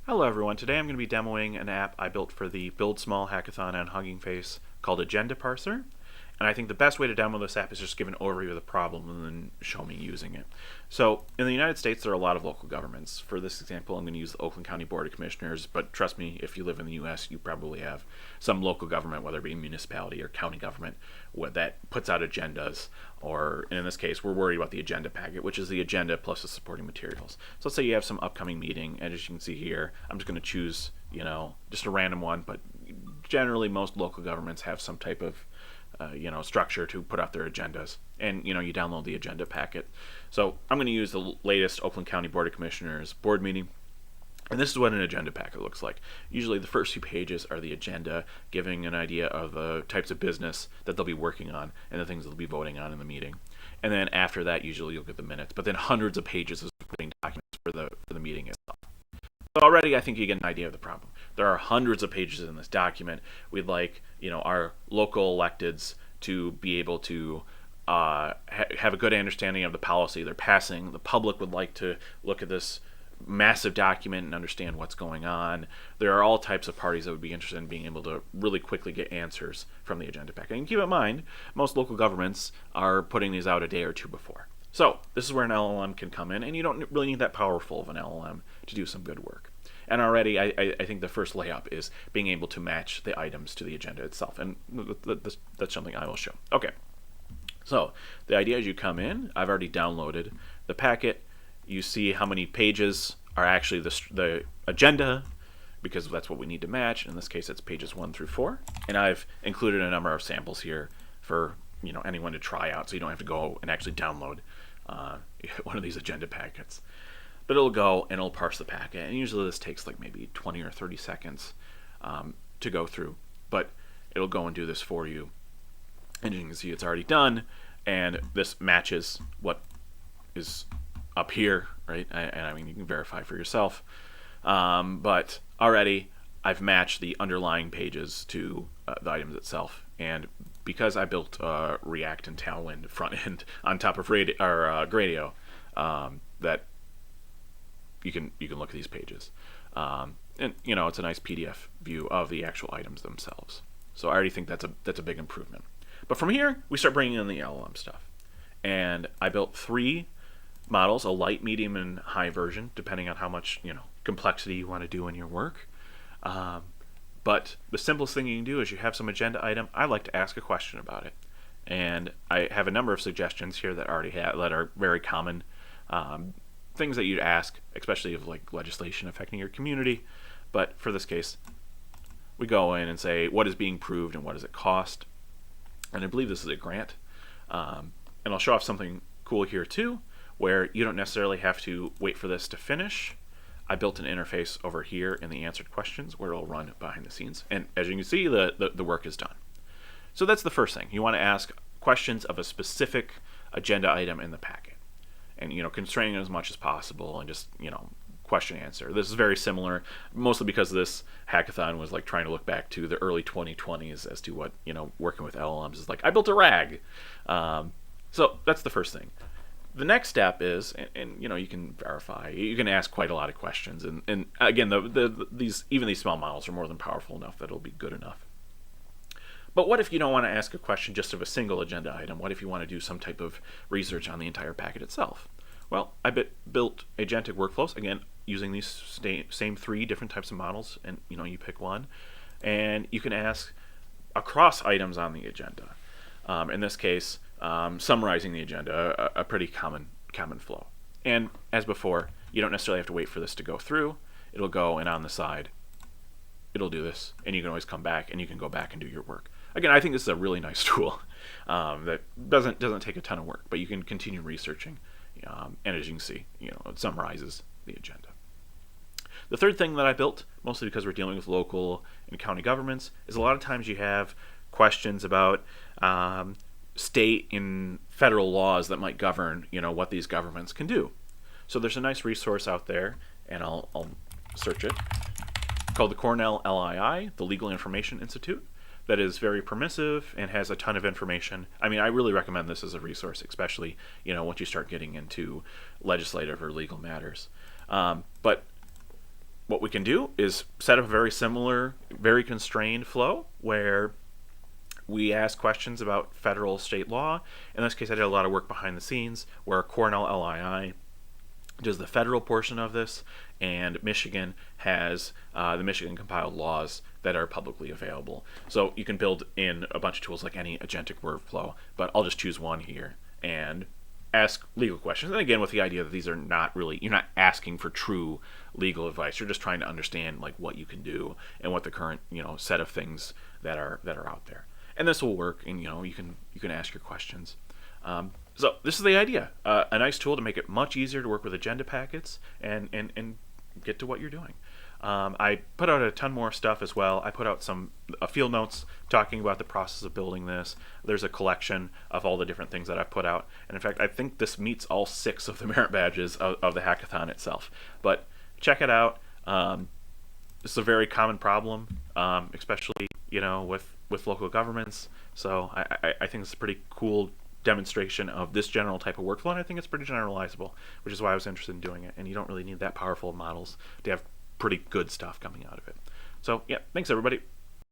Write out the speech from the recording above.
Hello everyone, today I'm going to be demoing an app I built for the Build Small Hackathon on Hugging Face called Agenda Parser. And I think the best way to demo this app is just give an overview of the problem and then show me using it. So in the United States, there are a lot of local governments. For this example, I'm going to use the Oakland County Board of Commissioners, but trust me, if you live in the US, you probably have some local government, whether it be municipality or county government, that puts out agendas, or in this case, we're worried about the agenda packet, which is the agenda plus the supporting materials. So let's say you have some upcoming meeting, and as you can see here, I'm just going to choose, just a random one, but generally most local governments have some type of structure to put out their agendas, and you download the agenda packet. So I'm going to use the latest Oakland County Board of Commissioners board meeting, and this is what an agenda packet looks like. Usually the first few pages are the agenda, giving an idea of the types of business that they'll be working on and the things they'll be voting on in the meeting. And then after that, usually you'll get the minutes, but then hundreds of pages of supporting documents for the meeting itself. So already I think you get an idea of the problem. There are hundreds of pages in this document. We'd like our local electeds to be able to have a good understanding of the policy they're passing. The public would like to look at this massive document and understand what's going on. There are all types of parties that would be interested in being able to really quickly get answers from the agenda packet. And keep in mind, most local governments are putting these out a day or two before. So this is where an LLM can come in, and you don't really need that powerful of an LLM to do some good work. And already, I think the first layup is being able to match the items to the agenda itself, and that's something I will show. Okay, so the idea is you come in. I've already downloaded the packet. You see how many pages are actually the agenda, because that's what we need to match. In this case, it's pages 1 through 4, and I've included a number of samples here for anyone to try out, so you don't have to go and actually download one of these agenda packets. But it'll go and it'll parse the packet, and usually this takes like maybe 20 or 30 seconds to go through, but it'll go and do this for you. And you can see it's already done, and this matches what is up here, right? And I mean, you can verify for yourself, but already I've matched the underlying pages to the items itself. And because I built React and Tailwind front end on top of Gradio, that you can look at these pages, and it's a nice PDF view of the actual items themselves. So I already think that's a big improvement. But from here, we start bringing in the LLM stuff, and I built 3 models: a light, medium, and high version, depending on how much complexity you want to do in your work. But the simplest thing you can do is you have some agenda item. I like to ask a question about it, and I have a number of suggestions here that are very common. Things that you'd ask, especially of like legislation affecting your community. But for this case, we go in and say, what is being proved and what does it cost? And I believe this is a grant. And I'll show off something cool here too, where you don't necessarily have to wait for this to finish. I built an interface over here in the answered questions where it'll run behind the scenes. And as you can see, the work is done. So that's the first thing. You want to ask questions of a specific agenda item in the packet. And constraining it as much as possible, and just question answer. This is very similar, mostly because this hackathon was like trying to look back to the early 2020s as to what working with LLMs is like. I built a RAG, so that's the first thing. The next step is, and you can verify. You can ask quite a lot of questions, and again, these small models are more than powerful enough that it'll be good enough. But what if you don't want to ask a question just of a single agenda item? What if you want to do some type of research on the entire packet itself? Well, I built agentic workflows, again, using these same 3 different types of models, and you pick one, and you can ask across items on the agenda. In this case, summarizing the agenda, a pretty common flow. And as before, you don't necessarily have to wait for this to go through. It'll go, and on the side, it'll do this, and you can always come back and you can go back and do your work. Again, I think this is a really nice tool that doesn't take a ton of work, but you can continue researching, and as you can see, it summarizes the agenda. The third thing that I built, mostly because we're dealing with local and county governments, is a lot of times you have questions about state and federal laws that might govern, what these governments can do. So there's a nice resource out there, and I'll search it, called the Cornell LII, the Legal Information Institute, that is very permissive and has a ton of information. I mean, I really recommend this as a resource, especially once you start getting into legislative or legal matters. But what we can do is set up a very similar, very constrained flow where we ask questions about federal state law. In this case, I did a lot of work behind the scenes where Cornell LII does the federal portion of this, and Michigan has the Michigan compiled laws that are publicly available. So you can build in a bunch of tools like any agentic workflow, but I'll just choose one here and ask legal questions. And again, with the idea that these are not really, you're not asking for true legal advice. You're just trying to understand like what you can do and what the current set of things that are out there. And this will work, and you can ask your questions. So this is the idea. A nice tool to make it much easier to work with agenda packets and get to what you're doing. I put out a ton more stuff as well. I put out some field notes talking about the process of building this. There's a collection of all the different things that I've put out. And in fact, I think this meets all 6 of the merit badges of the hackathon itself. But check it out. This is a very common problem, especially with local governments. So I think it's a pretty cool demonstration of this general type of workflow, and I think it's pretty generalizable, which is why I was interested in doing it. And you don't really need that powerful of models to have pretty good stuff coming out of it. So yeah, thanks everybody.